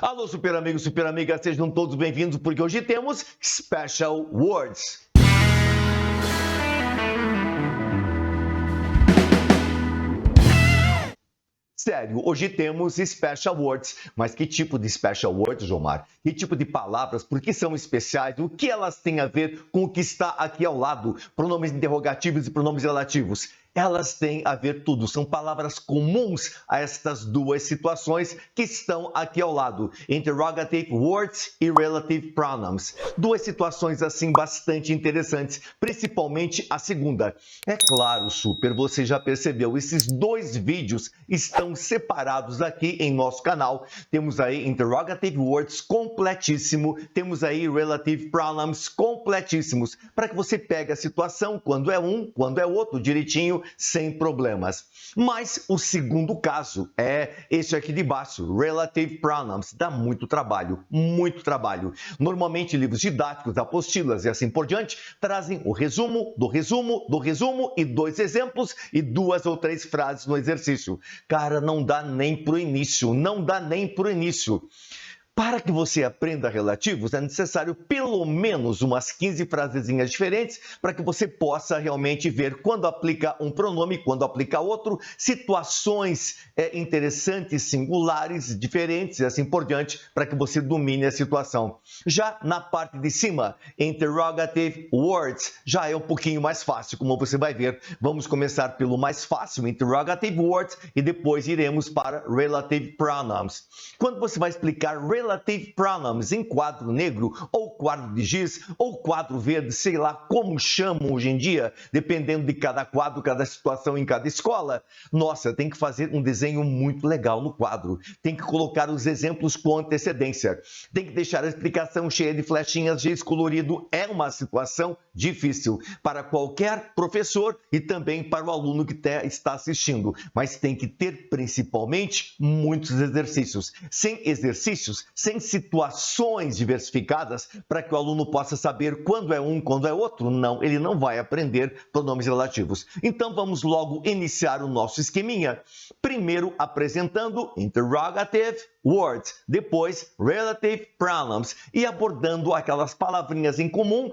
Alô, super amigos, super amigas, sejam todos bem-vindos, porque hoje temos Special Words. Sério, hoje temos Special Words. Mas que tipo de Special Words, Jomar? Que tipo de palavras? Por que são especiais? O que elas têm a ver com o que está aqui ao lado? Pronomes interrogativos e pronomes relativos. Elas têm a ver tudo, são palavras comuns a estas duas situações que estão aqui ao lado. Interrogative words e relative pronouns. Duas situações assim bastante interessantes, principalmente a segunda. É claro, super, você já percebeu, esses dois vídeos estão separados aqui em nosso canal. Temos aí interrogative words completíssimo, temos aí relative pronouns completíssimos, para que você pegue a situação quando é um, quando é outro, direitinho, sem problemas. Mas o segundo caso é este aqui de baixo, relative pronouns, dá muito trabalho, muito trabalho. Normalmente livros didáticos, apostilas e assim por diante trazem o resumo do resumo do resumo e dois exemplos e duas ou três frases no exercício. Cara, não dá nem pro início, não dá nem pro início. Para que você aprenda relativos, é necessário pelo menos umas 15 frasezinhas diferentes para que você possa realmente ver quando aplica um pronome, quando aplica outro, situações interessantes, singulares, diferentes e assim por diante, para que você domine a situação. Já na parte de cima, interrogative words, já é um pouquinho mais fácil, como você vai ver. Vamos começar pelo mais fácil, interrogative words, e depois iremos para relative pronouns. Quando você vai explicar relative pronouns em quadro negro, ou quadro de giz, ou quadro verde, sei lá como chamam hoje em dia, dependendo de cada quadro, cada situação em cada escola. Nossa, tem que fazer um desenho muito legal no quadro. Tem que colocar os exemplos com antecedência. Tem que deixar a explicação cheia de flechinhas, giz colorido. É uma situação difícil para qualquer professor e também para o aluno que está assistindo. Mas tem que ter, principalmente, muitos exercícios. Sem exercícios, sem situações diversificadas para que o aluno possa saber quando é um, quando é outro, não, ele não vai aprender pronomes relativos. Então vamos logo iniciar o nosso esqueminha. Primeiro apresentando interrogative words, depois relative pronouns e abordando aquelas palavrinhas em comum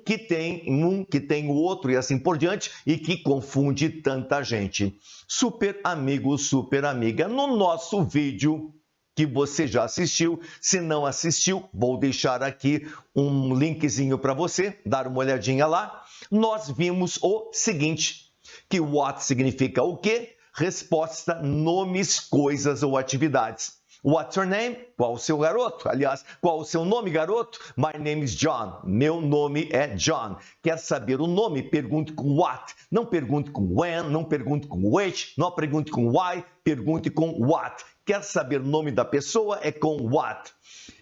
que tem um, que tem o outro e assim por diante e que confunde tanta gente. Super amigo, super amiga, no nosso vídeo que você já assistiu, se não assistiu, vou deixar aqui um linkzinho para você dar uma olhadinha lá. Nós vimos o seguinte, que what significa o quê? Resposta, nomes, coisas ou atividades. What's your name? Qual o seu garoto? Aliás, qual o seu nome, garoto? My name is John. Meu nome é John. Quer saber o nome? Pergunte com what. Não pergunte com when, não pergunte com which, não pergunte com why, pergunte com what. Quer saber o nome da pessoa? É com what.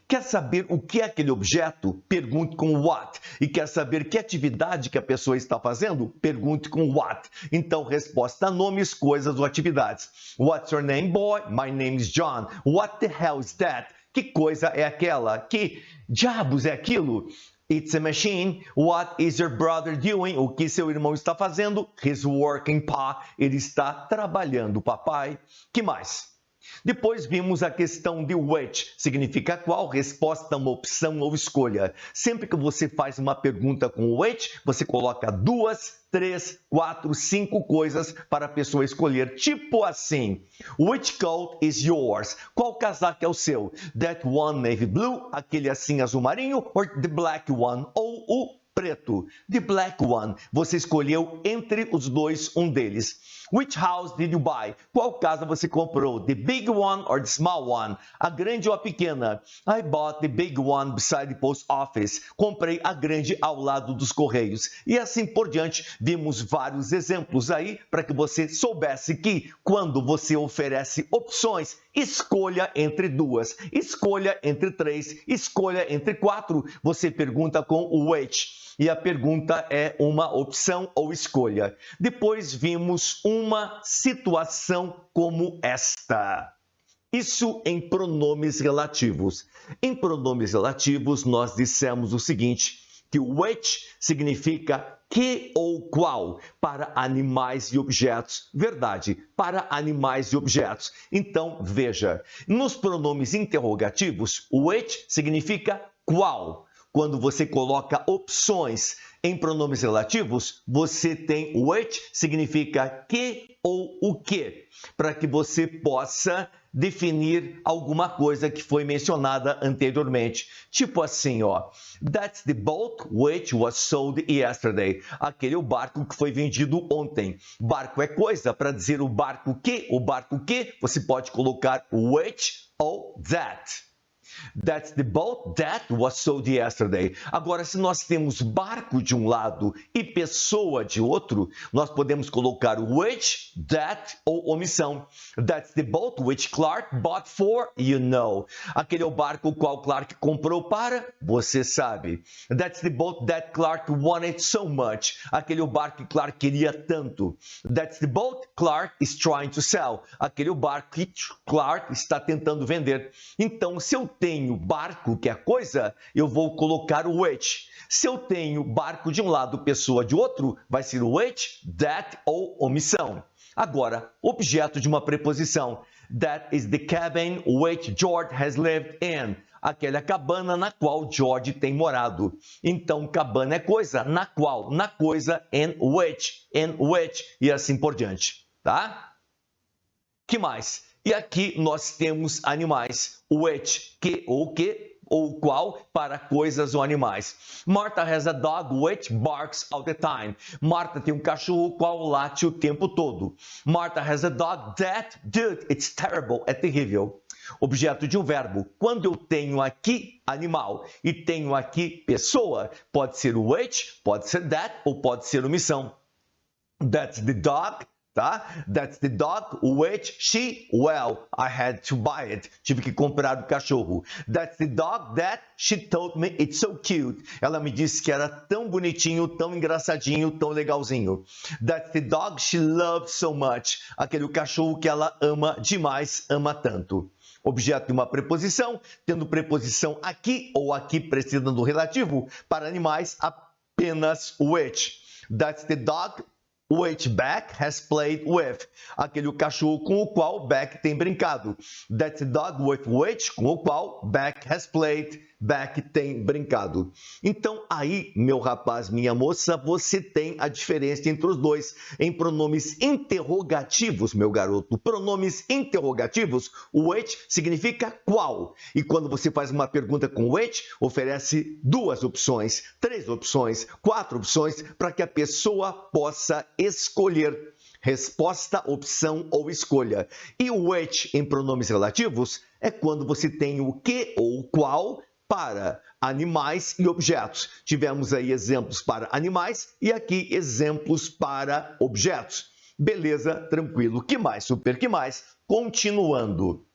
Quer saber o que é aquele objeto? Pergunte com what. E quer saber que atividade que a pessoa está fazendo? Pergunte com what. Então, resposta: nomes, coisas ou atividades. What's your name, boy? My name is John. What the hell is that? Que coisa é aquela? Que diabos é aquilo? It's a machine. What is your brother doing? O que seu irmão está fazendo? He's working, pa. Ele está trabalhando, papai. Que mais? Depois vimos a questão de which, significa qual, resposta, uma opção ou escolha. Sempre que você faz uma pergunta com which, você coloca 2, 3, 4, 5 coisas para a pessoa escolher. Tipo assim, which coat is yours? Qual casaco é o seu? That one navy blue, aquele assim azul marinho, or the black one, ou o preto. The black one, você escolheu entre os dois um deles. Which house did you buy? Qual casa você comprou? The big one or the small one? A grande ou a pequena? I bought the big one beside the post office. Comprei a grande ao lado dos correios. E assim por diante, vimos vários exemplos aí para que você soubesse que quando você oferece opções, escolha entre duas, escolha entre três, escolha entre quatro. Você pergunta com o which. E a pergunta é uma opção ou escolha. Depois vimos uma situação como esta. Isso em pronomes relativos. Em pronomes relativos, nós dissemos o seguinte, que o which significa que ou qual para animais e objetos. Verdade, para animais e objetos. Então, veja, nos pronomes interrogativos, which significa qual. Quando você coloca opções em pronomes relativos, você tem which significa que ou o que, para que você possa definir alguma coisa que foi mencionada anteriormente. Tipo assim, ó, that's the boat which was sold yesterday. Aquele é o barco que foi vendido ontem. Barco é coisa, para dizer o barco que, você pode colocar which ou that. That's the boat that was sold yesterday. Agora, se nós temos barco de um lado e pessoa de outro, nós podemos colocar which, that ou omissão. That's the boat which Clark bought for, you know. Aquele é o barco qual Clark comprou para, você sabe. That's the boat that Clark wanted so much. Aquele é o barco que Clark queria tanto. That's the boat Clark is trying to sell. Aquele é o barco que Clark está tentando vender. Então, se eu tenho barco, que é coisa, eu vou colocar o which. Se eu tenho barco de um lado, pessoa de outro, vai ser o which, that ou omissão. Agora, objeto de uma preposição. That is the cabin which George has lived in. Aquela cabana na qual George tem morado. Então, cabana é coisa, na qual, na coisa, in which, e assim por diante, tá? Que mais? E aqui nós temos animais, which, que ou qual, para coisas ou animais. Martha has a dog which barks all the time. Martha tem um cachorro qual late o tempo todo. Martha has a dog that, dude, it's terrible, é terrível. Objeto de um verbo. Quando eu tenho aqui animal e tenho aqui pessoa, pode ser o which, pode ser that ou pode ser omissão. That's the dog. Tá? That's the dog which I had to buy it. Tive que comprar o cachorro. That's the dog that she told me it's so cute. Ela me disse que era tão bonitinho, tão engraçadinho, tão legalzinho. That's the dog she loves so much. Aquele cachorro que ela ama demais, ama tanto. Objeto de uma preposição, tendo preposição aqui ou aqui precedendo do relativo, para animais apenas which. That's the dog which Beck has played with. Aquele cachorro com o qual Beck tem brincado. That's the dog with which, com o qual Beck has played. Beck tem brincado. Então, aí, meu rapaz, minha moça, você tem a diferença entre os dois. Em pronomes interrogativos, meu garoto. Pronomes interrogativos, which significa qual. E quando você faz uma pergunta com which, oferece 2 opções, 3 opções, 4 opções, para que a pessoa possa escolher. Resposta, opção ou escolha. E o which em pronomes relativos é quando você tem o que ou o qual para animais e objetos. Tivemos aí exemplos para animais e aqui exemplos para objetos. Beleza, tranquilo. Que mais, super? Que mais? Continuando.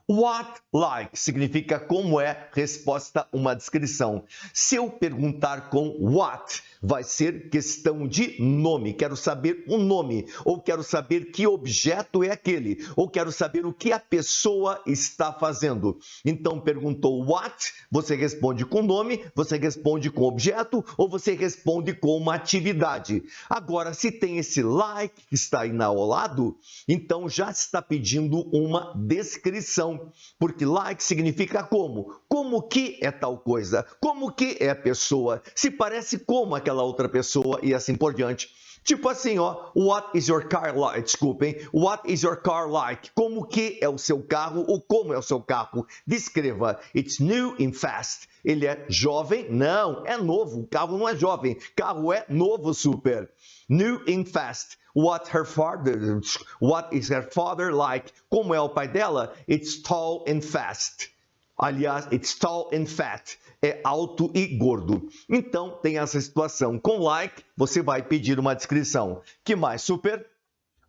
What like significa como é, resposta uma descrição. Se eu perguntar com what, vai ser questão de nome. Quero saber o nome, ou quero saber que objeto é aquele, ou quero saber o que a pessoa está fazendo. Então, perguntou what, você responde com nome, você responde com objeto, ou você responde com uma atividade. Agora, se tem esse like que está aí ao lado, então já está pedindo uma descrição. Porque like significa como. Como que é tal coisa? Como que é a pessoa? Se parece como aquela outra pessoa e assim por diante. Tipo assim, ó, what is your car like? Desculpem, what is your car like? Como que é o seu carro ou como é o seu carro? Descreva. It's new and fast. Ele é jovem? Não, é novo. O carro não é jovem. Carro é novo, super. New and fast. What is her father like? Como é o pai dela? It's tall and fast. Aliás, it's tall and fat. É alto e gordo. Então, tem essa situação. Com like, você vai pedir uma descrição. Que mais, super?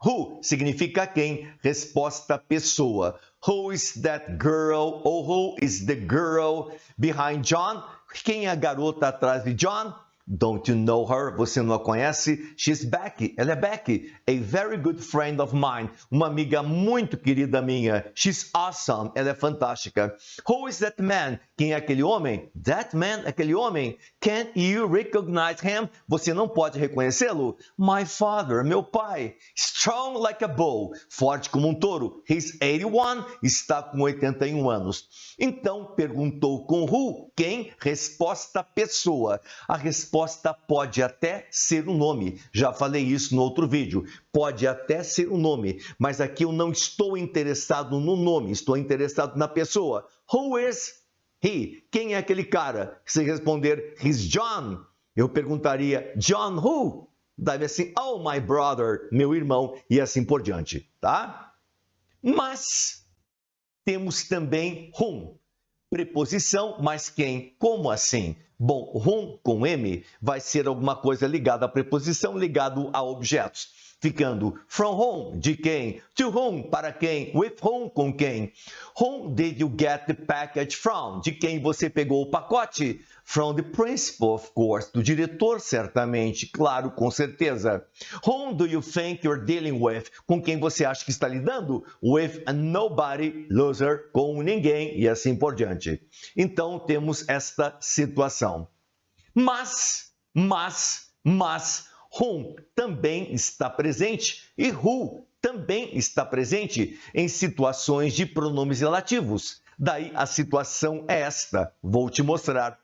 Who significa quem? Resposta pessoa. Who is that girl? Ou who is the girl behind John? Quem é a garota atrás de John? Don't you know her? Você não a conhece? She's Becky. Ela é Becky. A very good friend of mine. Uma amiga muito querida minha. She's awesome. Ela é fantástica. Who is that man? Quem é aquele homem? That man, aquele homem. Can you recognize him? Você não pode reconhecê-lo? My father, meu pai. Strong like a bull. Forte como um touro. He's 81. Está com 81 anos. Então, perguntou com who? Quem? Resposta pessoa. A resposta pode até ser um nome. Já falei isso no outro vídeo. Pode até ser um nome. Mas aqui eu não estou interessado no nome. Estou interessado na pessoa. Who is he? Quem é aquele cara? Se responder, he's John. Eu perguntaria, John who? Daí assim, oh, my brother, meu irmão, e assim por diante, tá? Mas temos também whom. Preposição, mas quem? Como assim? Bom, whom com M vai ser alguma coisa ligada à preposição, ligado a objetos. Ficando from whom, de quem? To whom, para quem? With whom, com quem? Whom did you get the package from? De quem você pegou o pacote? From the principal, of course. Do diretor, certamente. Claro, com certeza. Whom do you think you're dealing with? Com quem você acha que está lidando? With a nobody, loser, com ninguém e assim por diante. Então, temos esta situação. Mas, whom também está presente e who também está presente em situações de pronomes relativos. Daí a situação é esta, vou te mostrar.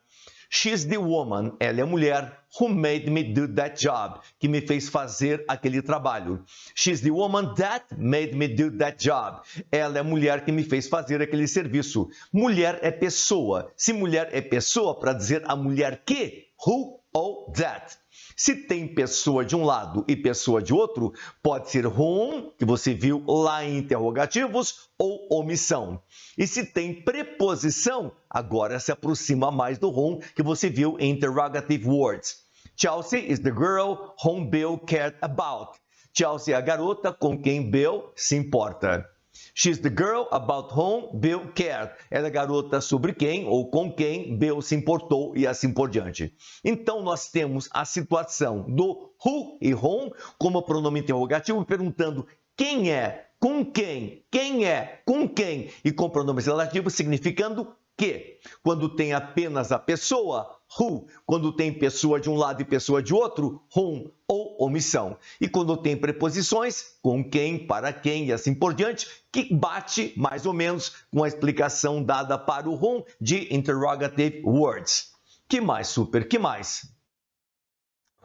She's the woman, ela é a mulher, who made me do that job, que me fez fazer aquele trabalho. She's the woman that made me do that job. Ela é a mulher que me fez fazer aquele serviço. Mulher é pessoa. Se mulher é pessoa, para dizer a mulher que, who ou that. Se tem pessoa de um lado e pessoa de outro, pode ser whom, que você viu lá em interrogativos, ou omissão. E se tem preposição, agora se aproxima mais do whom, que você viu em interrogative words. Chelsea is the girl whom Bill cared about. Chelsea é a garota com quem Bill se importa. She's the girl about whom Bill cared. Ela é a garota sobre quem ou com quem Bill se importou e assim por diante. Então, nós temos a situação do who e whom como pronome interrogativo, perguntando quem é, com quem é, com quem, e com pronomes relativos significando que. Quando tem apenas a pessoa, who. Quando tem pessoa de um lado e pessoa de outro, whom ou omissão. E quando tem preposições, com quem, para quem e assim por diante, que bate mais ou menos com a explicação dada para o whom de interrogative words. Que mais, super? Que mais?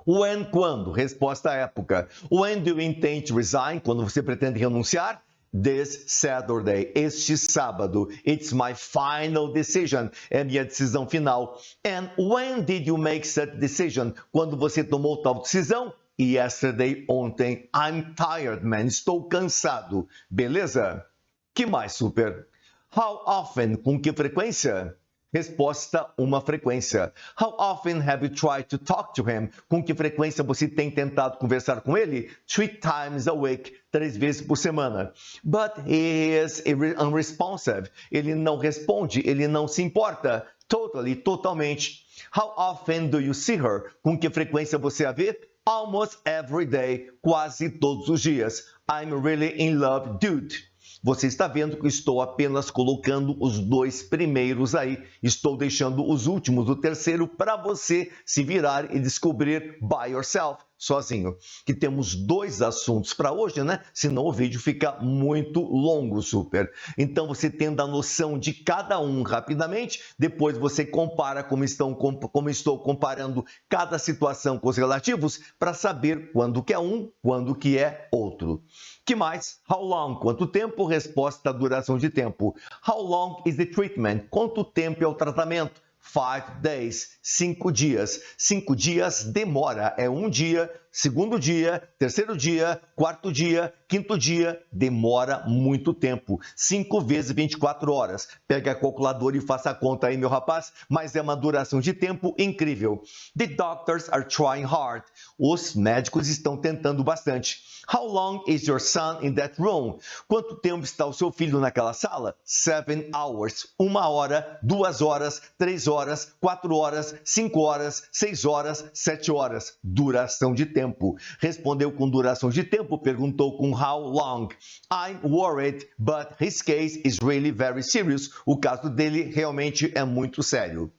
When, quando? Resposta à época. When do you intend to resign? Quando você pretende renunciar? This Saturday, este sábado. It's my final decision. É minha decisão final. And when did you make such decision? Quando você tomou tal decisão? Yesterday, ontem. I'm tired, man. Estou cansado. Beleza? Que mais, super? How often? Com que frequência? Resposta, uma frequência. How often have you tried to talk to him? Com que frequência você tem tentado conversar com ele? 3 times a week. 3 vezes por semana. But he is unresponsive. Ele não responde, ele não se importa. Totally, totalmente. How often do you see her? Com que frequência você a vê? Almost every day. Quase todos os dias. I'm really in love, dude. Você está vendo que estou apenas colocando os 2 primeiros aí. Estou deixando os últimos, o terceiro, para você se virar e descobrir by yourself, sozinho. Que temos 2 assuntos para hoje, né? Senão o vídeo fica muito longo, super. Então, você tendo a noção de cada um rapidamente, depois você compara como estou comparando cada situação com os relativos, para saber quando que é um, quando que é outro. Que mais? How long? Quanto tempo? Resposta, duração de tempo. How long is the treatment? Quanto tempo é o tratamento? 5 days. 5 dias. 5 dias demora. É um dia, segundo dia, terceiro dia, quarto dia, quinto dia, demora muito tempo. 5 vezes 24 horas. Pega a calculadora e faça a conta aí, meu rapaz, mas é uma duração de tempo incrível. The doctors are trying hard. Os médicos estão tentando bastante. How long is your son in that room? Quanto tempo está o seu filho naquela sala? 7 hours. 1 hora, 2 horas, 3 horas, 4 horas, 5 horas, 6 horas, 7 horas. Duração de tempo. Respondeu com duração de tempo, perguntou com how long. I'm worried, but his case is really very serious. O caso dele realmente é muito sério.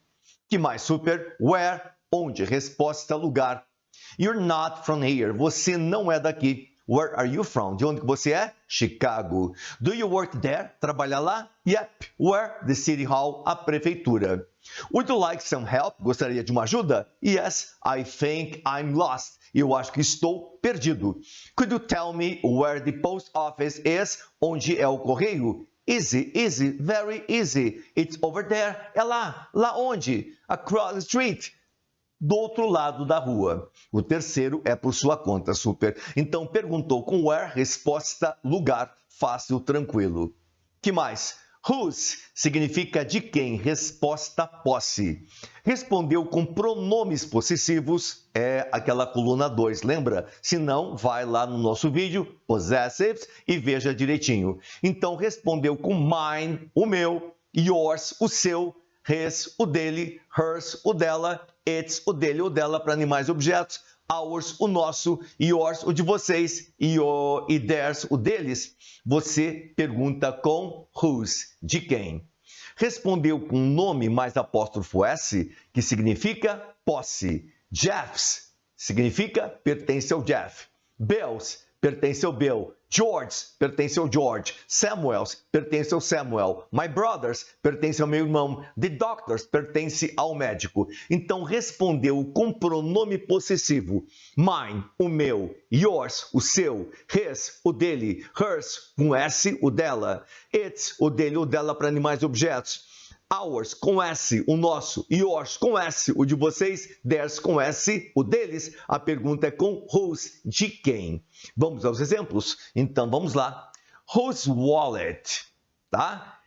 Que mais, super? Where? Onde? Resposta, lugar. You're not from here. Você não é daqui. Where are you from? De onde você é? Chicago. Do you work there? Trabalha lá? Yep. Where? The City Hall, a prefeitura. Would you like some help? Gostaria de uma ajuda? Yes, I think I'm lost. Eu acho que estou perdido. Could you tell me where the post office is? Onde é o correio? Easy, easy, very easy. It's over there. É lá. Lá onde? Across the street. Do outro lado da rua. O terceiro é por sua conta, super. Então, perguntou com where, resposta, lugar, fácil, tranquilo. Que mais? Whose significa de quem, resposta, posse. Respondeu com pronomes possessivos, é aquela coluna 2, lembra? Se não, vai lá no nosso vídeo, possessives, e veja direitinho. Então, respondeu com mine, o meu, yours, o seu, his, o dele, hers, o dela, it's, o dele ou dela para animais e objetos, ours, o nosso, yours, o de vocês, e theirs, o deles. Você pergunta com whose, de quem. Respondeu com nome mais apóstrofo S, que significa posse. Jeff's significa pertence ao Jeff. Bill's pertence ao Bill. George's pertence ao George. Samuel's pertence ao Samuel. My brother's pertence ao meu irmão. The doctor's pertence ao médico. Então respondeu com pronome possessivo. Mine, o meu. Yours, o seu. His, o dele. Hers, com S, o dela. It's, o dele ou dela para animais e objetos. Ours, com S, o nosso. Yours, com S, o de vocês. Theirs, com S, o deles. A pergunta é com whose, de quem. Vamos aos exemplos? Então, vamos lá. Whose wallet, tá?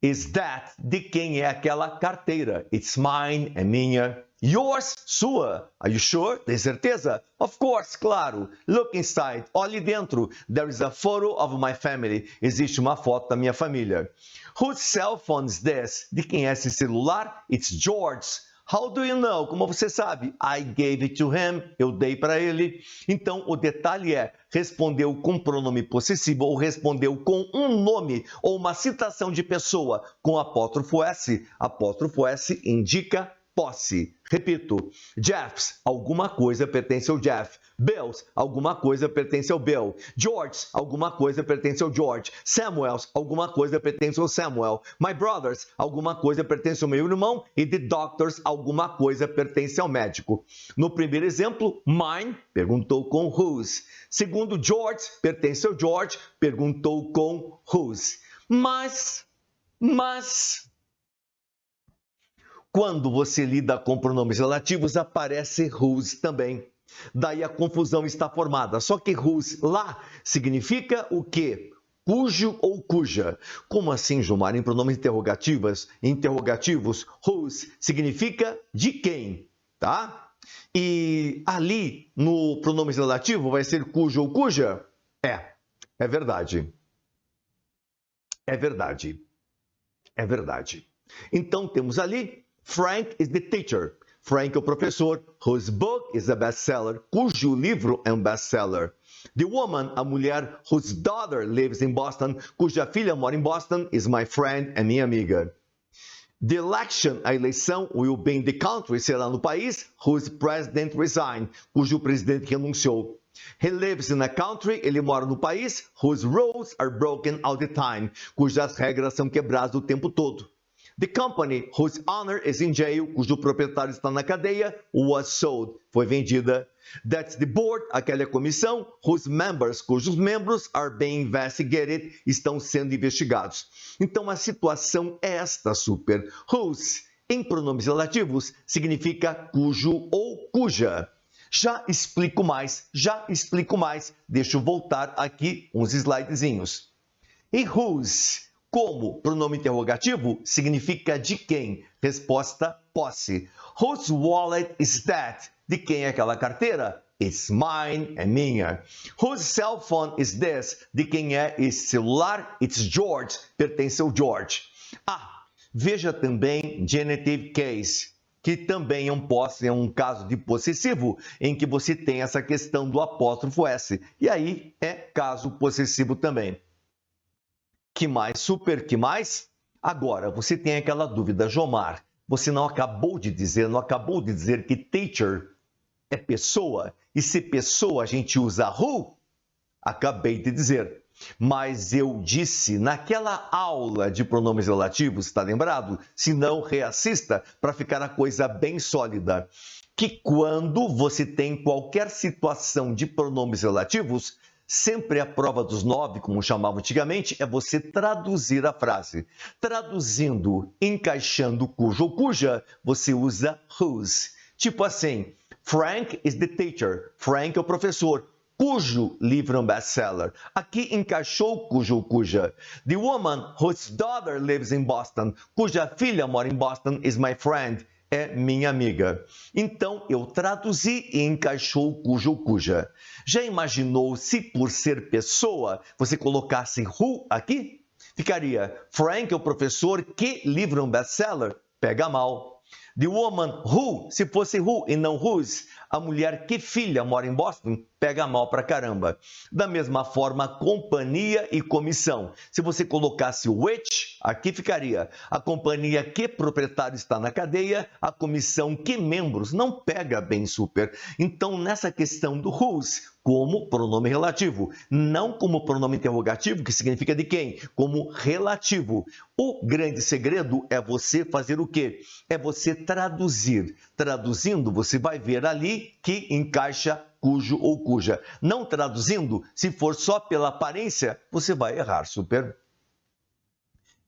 Is that, de quem é aquela carteira? It's mine, é minha. Yours, sua. Are you sure? Tem certeza? Of course, claro. Look inside. Olhe dentro. There is a photo of my family. Existe uma foto da minha família. Whose cell phone is this? De quem é esse celular? It's George's. How do you know? Como você sabe? I gave it to him. Eu dei para ele. Então, o detalhe é, respondeu com pronome possessivo ou respondeu com um nome ou uma citação de pessoa com apóstrofo S. Apóstrofo S indica posse. Repito, Jeff's, alguma coisa pertence ao Jeff. Bill's, alguma coisa pertence ao Bill. George's, alguma coisa pertence ao George. Samuel's, alguma coisa pertence ao Samuel. My brother's, alguma coisa pertence ao meu irmão. E the doctor's, alguma coisa pertence ao médico. No primeiro exemplo, mine, perguntou com whose. Segundo, George, pertence ao George, perguntou com whose. Mas, quando você lida com pronomes relativos, aparece whose também. Daí a confusão está formada. Só que whose lá significa o quê? Cujo ou cuja. Como assim, Gilmar? Em pronomes interrogativos, whose significa de quem, tá? E ali, no pronome relativo, vai ser cujo ou cuja? É verdade. É verdade. É verdade. Então, temos ali Frank is the teacher. Frank é o professor. Whose book is a bestseller. Cujo livro é um best-seller. The woman, a mulher, whose daughter lives in Boston. Cuja filha mora em Boston, is my friend, é minha amiga. The election, a eleição, will be in the country, será no país. Whose president resigned. Cujo presidente renunciou. He lives in a country, ele mora no país. Whose rules are broken all the time. Cujas regras são quebradas o tempo todo. The company whose owner is in jail, cujo proprietário está na cadeia, was sold, foi vendida. That's the board, aquela comissão, whose members, cujos membros are being investigated, estão sendo investigados. Então a situação é esta, super. Whose, em pronomes relativos, significa cujo ou cuja. Já explico mais, já explico mais. Deixa eu voltar aqui uns slidezinhos. E whose, como pronome interrogativo, significa de quem? Resposta, posse. Whose wallet is that? De quem é aquela carteira? It's mine, é minha. Whose cell phone is this? De quem é esse celular? It's George, pertence ao George. Ah, veja também genitive case, que também é um caso de possessivo, em que você tem essa questão do apóstrofo S. E aí é caso possessivo também. Que mais, super, que mais? Agora, você tem aquela dúvida, Jomar, você não acabou de dizer que teacher é pessoa? E se pessoa a gente usa who? Acabei de dizer. Mas eu disse naquela aula de pronomes relativos, está lembrado? Se não, reassista para ficar a coisa bem sólida. Que quando você tem qualquer situação de pronomes relativos, sempre a prova dos 9, como chamava antigamente, é você traduzir a frase. Traduzindo, encaixando cujo ou cuja, você usa whose. Tipo assim, Frank is the teacher. Frank é o professor. Cujo livro é um best-seller. Aqui encaixou cujo ou cuja. The woman whose daughter lives in Boston. Cuja filha mora em Boston is my friend. É minha amiga. Então, eu traduzi e encaixou cujo ou cuja. Já imaginou se por ser pessoa, você colocasse who aqui? Ficaria, Frank é o professor que livro é um best-seller? Pega mal. The woman who, se fosse who e não whose, a mulher que filha mora em Boston, pega mal pra caramba. Da mesma forma, companhia e comissão. Se você colocasse which, aqui ficaria a companhia que proprietário está na cadeia, a comissão que membros, não pega bem super. Então, nessa questão do whose, como pronome relativo, não como pronome interrogativo, que significa de quem, como relativo. O grande segredo é você fazer o quê? É você traduzir. Traduzindo, você vai ver ali que encaixa cujo ou cuja. Não traduzindo, se for só pela aparência, você vai errar, super.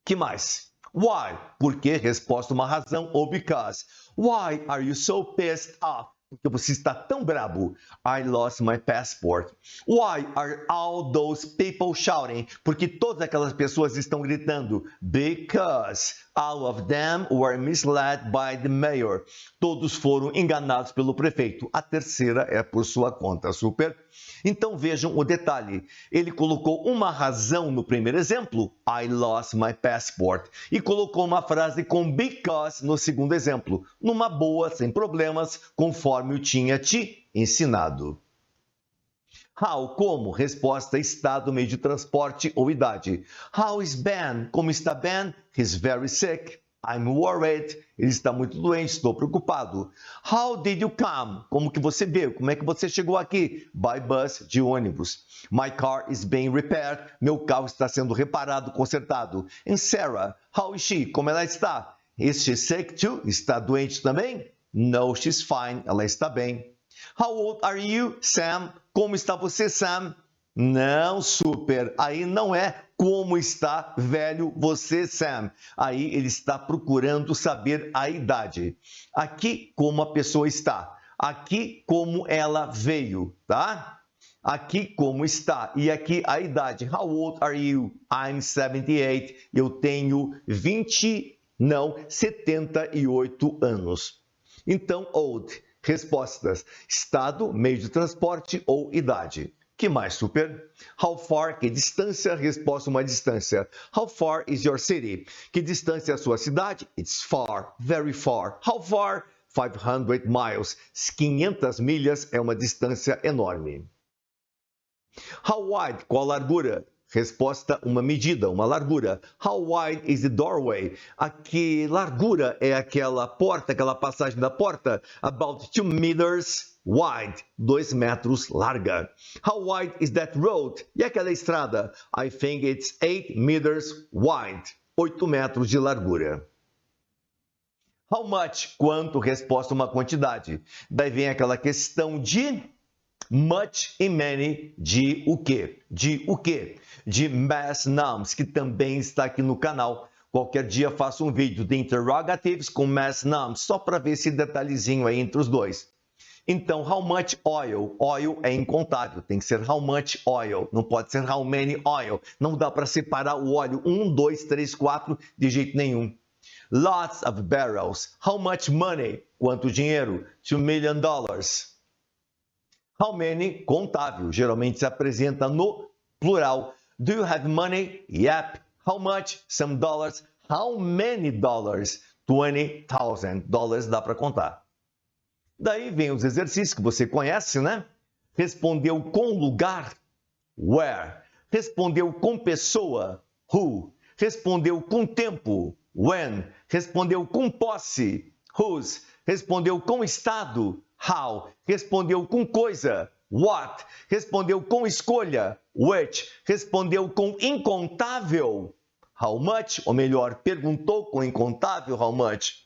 Que mais? Why? Por quê? Resposta, uma razão ou because. Why are you so pissed off? Porque você está tão brabo. I lost my passport. Why are all those people shouting? Porque todas aquelas pessoas estão gritando. Because all of them were misled by the mayor. Todos foram enganados pelo prefeito. A terceira é por sua conta, super. Então vejam o detalhe. Ele colocou uma razão no primeiro exemplo, I lost my passport, e colocou uma frase com because no segundo exemplo, numa boa, sem problemas, conforme eu tinha te ensinado. How, como? Resposta, estado, meio de transporte ou idade. How is Ben? Como está Ben? He's very sick. I'm worried. Ele está muito doente, estou preocupado. How did you come? Como que você veio? Como é que você chegou aqui? By bus, de ônibus. My car is being repaired. Meu carro está sendo reparado, consertado. And Sarah, how is she? Como ela está? Is she sick too? Está doente também? No, she's fine. Ela está bem. How old are you, Sam? Como está você, Sam? Não, super. Aí não é como está velho você, Sam. Aí ele está procurando saber a idade. Aqui, como a pessoa está. Aqui, como ela veio, tá? Aqui, como está. E aqui, a idade. How old are you? I'm 78. Eu tenho 78 anos. Então, old. Respostas. Estado, meio de transporte ou idade. Que mais, super? How far, que distância? Resposta, uma distância. How far is your city? Que distância é a sua cidade? It's far, very far. How far? 500 miles. 500 milhas é uma distância enorme. How wide? Qual a largura? Resposta, uma medida, uma largura. How wide is the doorway? A que largura é aquela porta, aquela passagem da porta? About 2 meters wide, 2 metros larga. How wide is that road? E aquela estrada? I think it's 8 meters wide, 8 metros de largura. How much? Quanto? Resposta, uma quantidade. Daí vem aquela questão de much e many, de o quê? De o quê? De mass nouns, que também está aqui no canal. Qualquer dia faço um vídeo de interrogatives com mass nouns, só para ver esse detalhezinho aí entre os dois. Então, how much oil? Oil é incontável, tem que ser how much oil, não pode ser how many oil. Não dá para separar o óleo 1, 2, 3, 4 de jeito nenhum. Lots of barrels. How much money? Quanto dinheiro? $2 million. How many? Contável, geralmente se apresenta no plural. Do you have money? Yep. How much? Some dollars. How many dollars? 20,000 dólares dá para contar. Daí vem os exercícios que você conhece, né? Respondeu com lugar, where. Respondeu com pessoa, who. Respondeu com tempo, when. Respondeu com posse, whose. Respondeu com estado, how. Respondeu com coisa, what. Respondeu com escolha, which. Respondeu com incontável, how much. Ou melhor, perguntou com incontável, how much.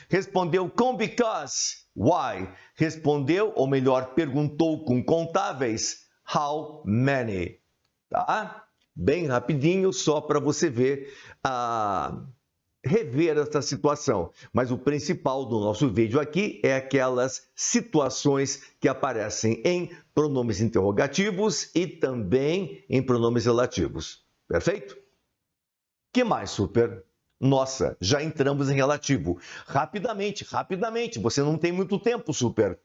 Respondeu com because, why. Respondeu, ou melhor, perguntou com contáveis, how many. Tá? Bem rapidinho, só para você ver, rever essa situação. Mas o principal do nosso vídeo aqui é aquelas situações que aparecem em pronomes interrogativos e também em pronomes relativos. Perfeito? Que mais, super? Nossa, já entramos em relativo. Rapidamente, você não tem muito tempo, super.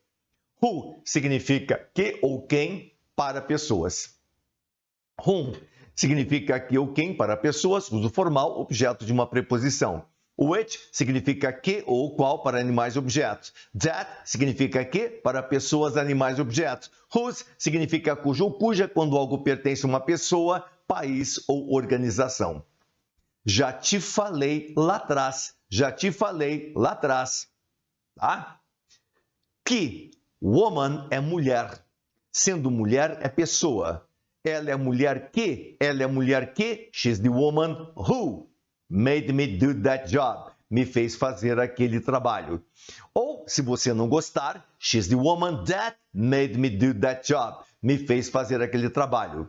Who significa que ou quem para pessoas. Whom significa que ou quem para pessoas, uso formal, objeto de uma preposição. Which significa que ou qual para animais e objetos. That significa que para pessoas, animais e objetos. Whose significa cujo ou cuja quando algo pertence a uma pessoa, país ou organização. Já te falei lá atrás, tá? Que woman é mulher, sendo mulher é pessoa. Ela é mulher que, she's the woman who made me do that job, me fez fazer aquele trabalho. Ou, se você não gostar, she's the woman that made me do that job, me fez fazer aquele trabalho.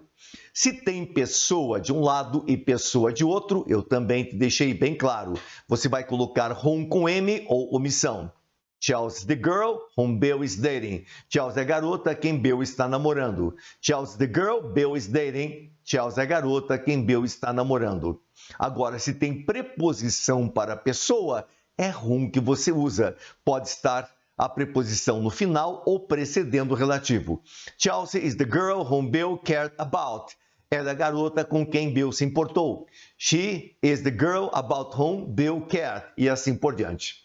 Se tem pessoa de um lado e pessoa de outro, eu também te deixei bem claro. Você vai colocar whom com M ou omissão. Chelsea the girl whom Bill is dating. Chelsea é a garota quem Bill está namorando. Chelsea the girl Bill is dating. Chelsea é a garota quem Bill está namorando. Agora, se tem preposição para pessoa, é whom que você usa. Pode estar a preposição no final ou precedendo o relativo. Chelsea is the girl whom Bill cared about. Ela é a garota com quem Bill se importou. She is the girl about whom Bill cared. E assim por diante.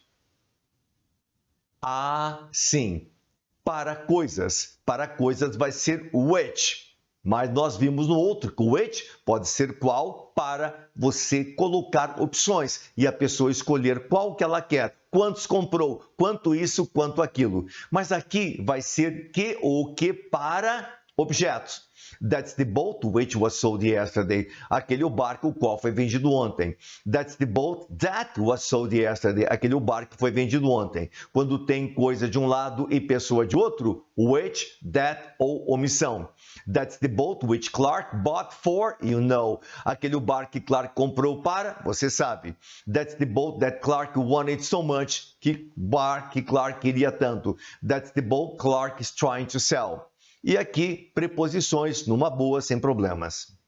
Sim. Para coisas vai ser which. Mas nós vimos no outro que o which pode ser qual para você colocar opções e a pessoa escolher qual que ela quer. Quantos comprou, quanto isso, quanto aquilo. Mas aqui vai ser que ou que para objetos. That's the boat which was sold yesterday. Aquele o barco o qual foi vendido ontem. That's the boat that was sold yesterday. Aquele o barco que foi vendido ontem. Quando tem coisa de um lado e pessoa de outro, which, that ou omissão. That's the boat which Clark bought for, you know. Aquele o barco que Clark comprou para, você sabe. That's the boat that Clark wanted so much. Que barco que Clark queria tanto. That's the boat Clark is trying to sell. E aqui, preposições numa boa, sem problemas.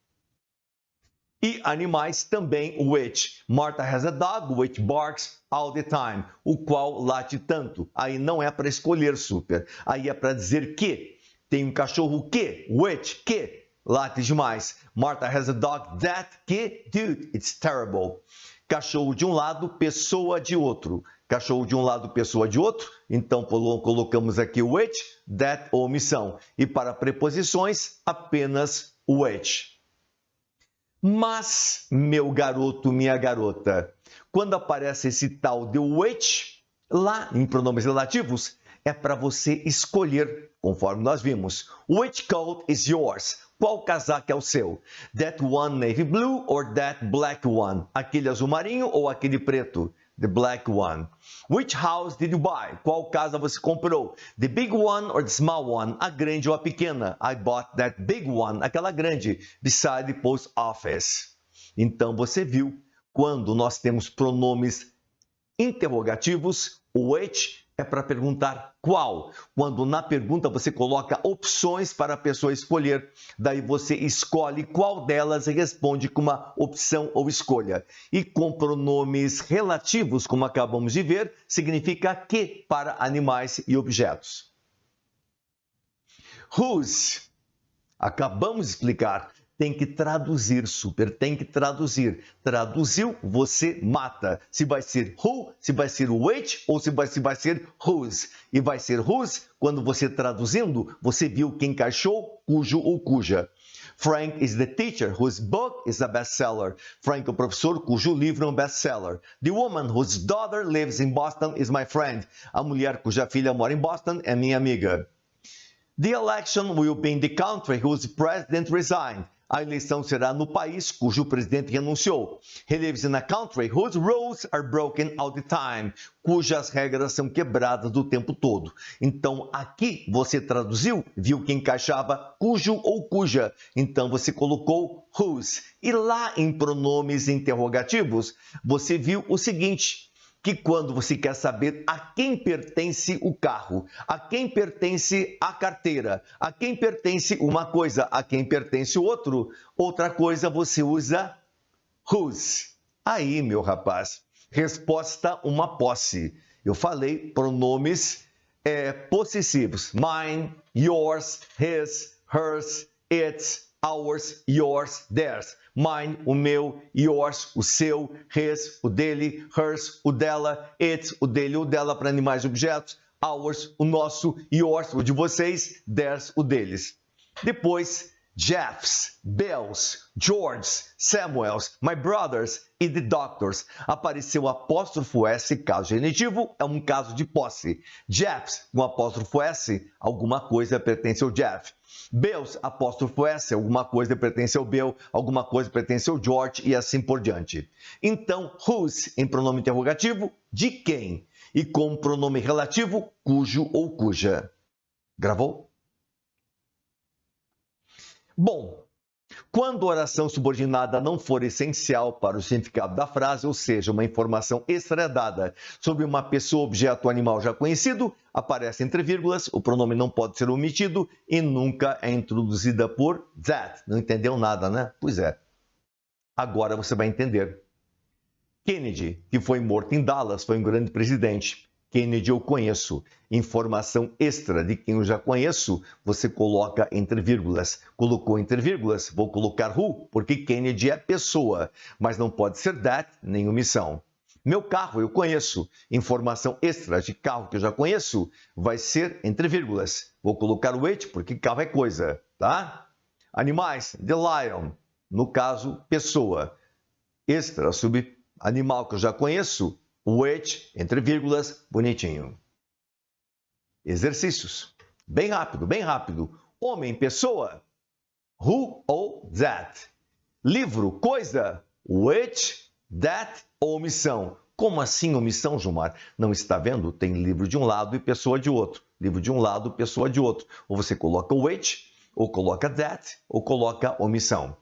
E animais também, which. Martha has a dog which barks all the time. O qual late tanto. Aí não é para escolher, super. Aí é para dizer que. Tem um cachorro que, which, que late demais. Martha has a dog that, que, dude, it's terrible. Cachorro de um lado, pessoa de outro. Cachorro de um lado, pessoa de outro. Então, colocamos aqui which, that ou omissão. E para preposições, apenas which. Mas, meu garoto, minha garota, quando aparece esse tal de which, lá em pronomes relativos, é para você escolher, conforme nós vimos. Which coat is yours? Qual casaco é o seu? That one navy blue or that black one? Aquele azul marinho ou aquele preto? The black one. Which house did you buy? Qual casa você comprou? The big one or the small one? A grande ou a pequena? I bought that big one, aquela grande, beside the post office. Então você viu, quando nós temos pronomes interrogativos, which é para perguntar qual, quando na pergunta você coloca opções para a pessoa escolher, daí você escolhe qual delas e responde com uma opção ou escolha. E com pronomes relativos, como acabamos de ver, significa que para animais e objetos. Whose, acabamos de explicar, tem que traduzir, super, tem que traduzir. Traduziu, você mata. Se vai ser who, se vai ser which ou se vai ser whose. E vai ser whose quando você traduzindo, você viu que encaixou cujo ou cuja. Frank is the teacher whose book is a bestseller. Frank é o professor cujo livro é um best-seller. The woman whose daughter lives in Boston is my friend. A mulher cuja filha mora em Boston é minha amiga. The election will be in the country whose president resigned. A eleição será no país cujo presidente renunciou. He lives in a country whose rules are broken all the time. Cujas regras são quebradas do tempo todo. Então, aqui você traduziu, viu que encaixava cujo ou cuja. Então, você colocou whose. E lá em pronomes interrogativos, você viu o seguinte, que quando você quer saber a quem pertence o carro, a quem pertence a carteira, a quem pertence uma coisa, a quem pertence outra coisa, você usa whose. Aí, meu rapaz, resposta uma posse. Eu falei pronomes possessivos. Mine, yours, his, hers, its, ours, yours, theirs. Mine, o meu, yours, o seu, his, o dele, hers, o dela, its, o dele, o dela para animais e objetos, ours, o nosso, yours, o de vocês, theirs, o deles. Depois, Jeffs, Bells, Georges, Samuels, my brothers e the doctors. Apareceu apóstrofo S, caso genitivo, é um caso de posse. Jeffs, com apóstrofo S, alguma coisa pertence ao Jeff. Bells, apóstrofo S, alguma coisa pertence ao Bill, alguma coisa pertence ao George e assim por diante. Então, whose em pronome interrogativo, de quem? E com pronome relativo, cujo ou cuja. Gravou? Bom, quando a oração subordinada não for essencial para o significado da frase, ou seja, uma informação extra dada sobre uma pessoa, objeto ou animal já conhecido, aparece entre vírgulas, o pronome não pode ser omitido e nunca é introduzida por that. Não entendeu nada, né? Pois é. Agora você vai entender. Kennedy, que foi morto em Dallas, foi um grande presidente. Kennedy eu conheço. Informação extra de quem eu já conheço, você coloca entre vírgulas. Colocou entre vírgulas, vou colocar who, porque Kennedy é pessoa, mas não pode ser that, nem omissão. Meu carro eu conheço. Informação extra de carro que eu já conheço, vai ser entre vírgulas. Vou colocar o it, porque carro é coisa, tá? Animais, the lion, no caso, pessoa. Extra, animal que eu já conheço, which, entre vírgulas, bonitinho. Exercícios. Bem rápido, bem rápido. Homem, pessoa, who ou that. Livro, coisa, which, that ou omissão. Como assim omissão, Gilmar? Não está vendo? Tem livro de um lado e pessoa de outro. Livro de um lado, pessoa de outro. Ou você coloca which, ou coloca that, ou coloca omissão.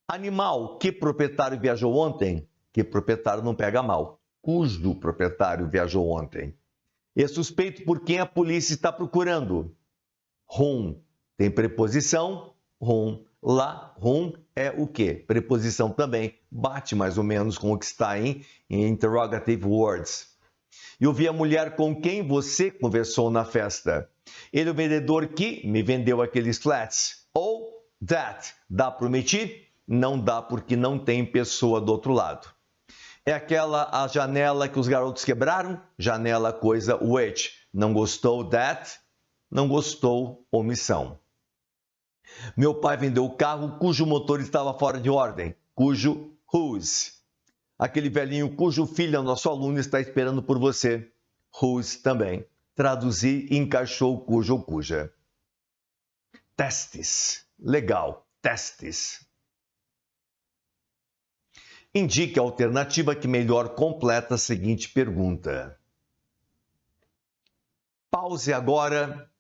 Animal, que proprietário viajou ontem? Que proprietário não pega mal. Cujo proprietário viajou ontem. É suspeito por quem a polícia está procurando. Whom tem preposição, whom. Lá, whom é o quê? Preposição também. Bate mais ou menos com o que está em interrogative words. Eu vi a mulher com quem você conversou na festa. Ele é o vendedor que me vendeu aqueles flats. Ou that. Dá para omitir? Não dá porque não tem pessoa do outro lado. É a janela que os garotos quebraram? Janela, coisa, which. Não gostou, that. Não gostou, omissão. Meu pai vendeu o carro cujo motor estava fora de ordem. Cujo, whose. Aquele velhinho cujo filho, nosso aluno, está esperando por você. Whose também. Traduzir e encaixou cujo ou cuja. Testes. Legal, testes. Indique a alternativa que melhor completa a seguinte pergunta. Pause agora.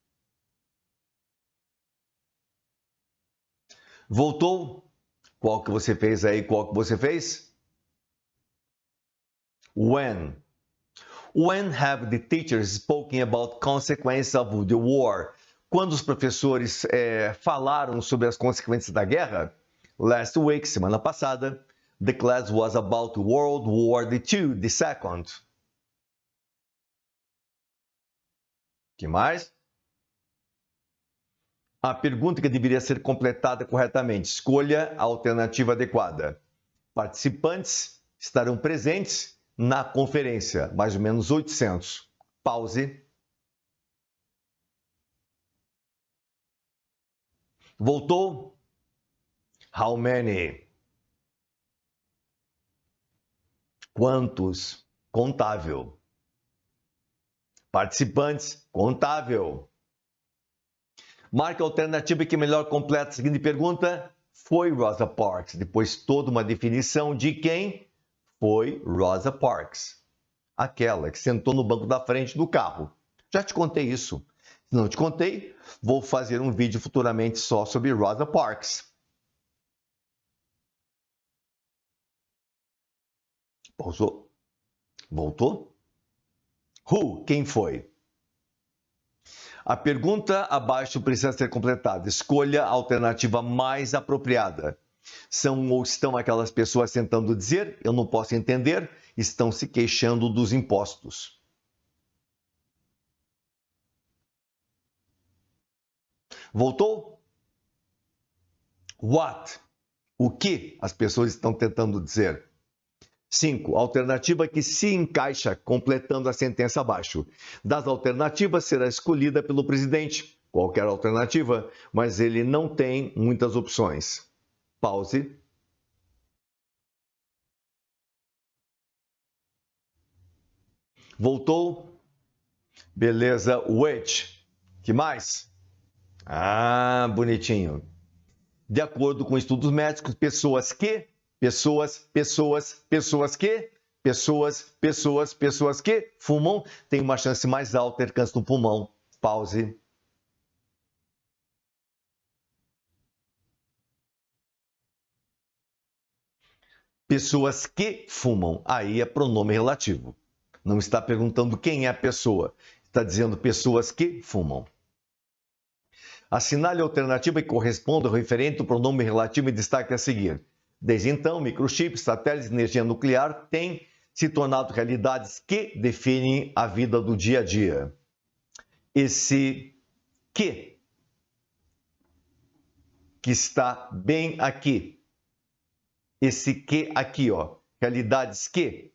Voltou? Qual que você fez aí? Qual que você fez? When. When have the teachers spoken about consequences of the war? Quando os professores falaram sobre as consequências da guerra? Last week, semana passada, the class was about World War II, the second. Que mais? A pergunta que deveria ser completada corretamente. Escolha a alternativa adequada. Participantes estarão presentes na conferência, mais ou menos 800. Pause. Voltou? How many? Quantos? Contável. Participantes? Contável. Marca a alternativa que melhor completa a seguinte pergunta. Foi Rosa Parks. Depois toda uma definição de quem foi Rosa Parks. Aquela que sentou no banco da frente do carro. Já te contei isso. Se não te contei, vou fazer um vídeo futuramente só sobre Rosa Parks. Pausou? Voltou? Who? Quem foi? A pergunta abaixo precisa ser completada. Escolha a alternativa mais apropriada. São ou estão aquelas pessoas tentando dizer, eu não posso entender, estão se queixando dos impostos. Voltou? What? O que as pessoas estão tentando dizer? 5. Alternativa que se encaixa completando a sentença abaixo. Das alternativas será escolhida pelo presidente. Qualquer alternativa, mas ele não tem muitas opções. Pause. Voltou? Beleza. Which? Que mais? Ah, bonitinho. De acordo com estudos médicos, pessoas que fumam têm uma chance mais alta de ter câncer no pulmão. Pause. Pessoas que fumam. Aí é pronome relativo. Não está perguntando quem é a pessoa. Está dizendo pessoas que fumam. Assinale a alternativa que corresponde ao referente do pronome relativo e destaque a seguir. Desde então, microchips, satélites de energia nuclear têm se tornado realidades que definem a vida do dia a dia. Esse que está bem aqui. Esse que aqui, ó, realidades que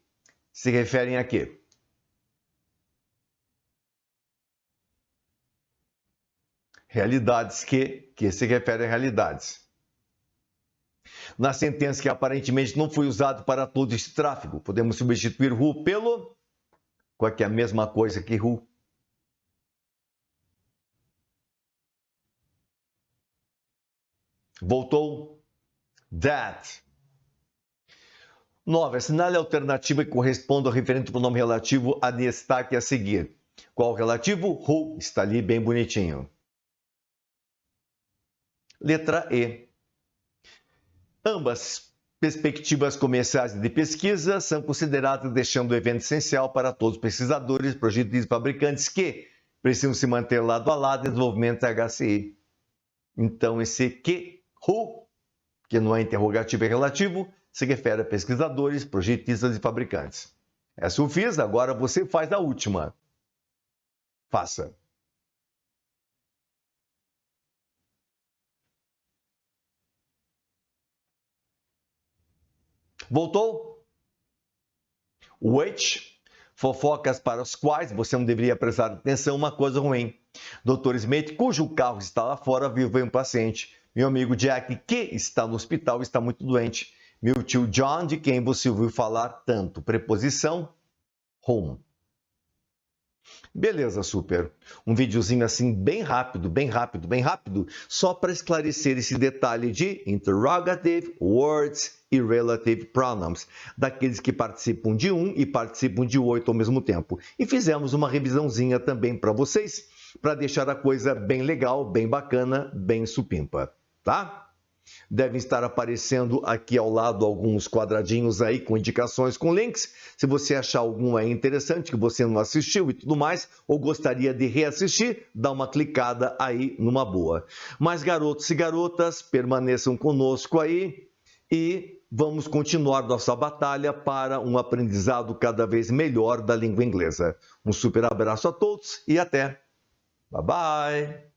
se referem a quê? Realidades que se referem a realidades. Na sentença que aparentemente não foi usado para todo esse tráfego, podemos substituir who pelo... Qual é que é a mesma coisa que who? Voltou? That. 9. Assinale a alternativa que corresponde ao referente do pronome relativo a destaque a seguir. Qual relativo? Who. Está ali bem bonitinho. Letra E. Ambas perspectivas comerciais de pesquisa são consideradas deixando o evento essencial para todos os pesquisadores, projetistas e fabricantes que precisam se manter lado a lado em desenvolvimento da HCI. Então, esse que, who, que não é interrogativo e relativo, se refere a pesquisadores, projetistas e fabricantes. Essa eu fiz, agora você faz a última. Faça. Voltou? Which? Fofocas para os quais você não deveria prestar atenção, uma coisa ruim. Dr. Smith, cujo carro está lá fora, viu um paciente. Meu amigo Jack, que está no hospital, está muito doente. Meu tio John, de quem você ouviu falar tanto. Preposição, home. Beleza, super. Um videozinho assim bem rápido, só para esclarecer esse detalhe de interrogative, words e relative pronouns, daqueles que participam de um e participam de 8 ao mesmo tempo. E fizemos uma revisãozinha também para vocês, para deixar a coisa bem legal, bem bacana, bem supimpa, tá? Devem estar aparecendo aqui ao lado alguns quadradinhos aí com indicações, com links. Se você achar algum aí interessante que você não assistiu e tudo mais, ou gostaria de reassistir, dá uma clicada aí numa boa. Mas garotos e garotas, permaneçam conosco aí e vamos continuar nossa batalha para um aprendizado cada vez melhor da língua inglesa. Um super abraço a todos e até! Bye bye!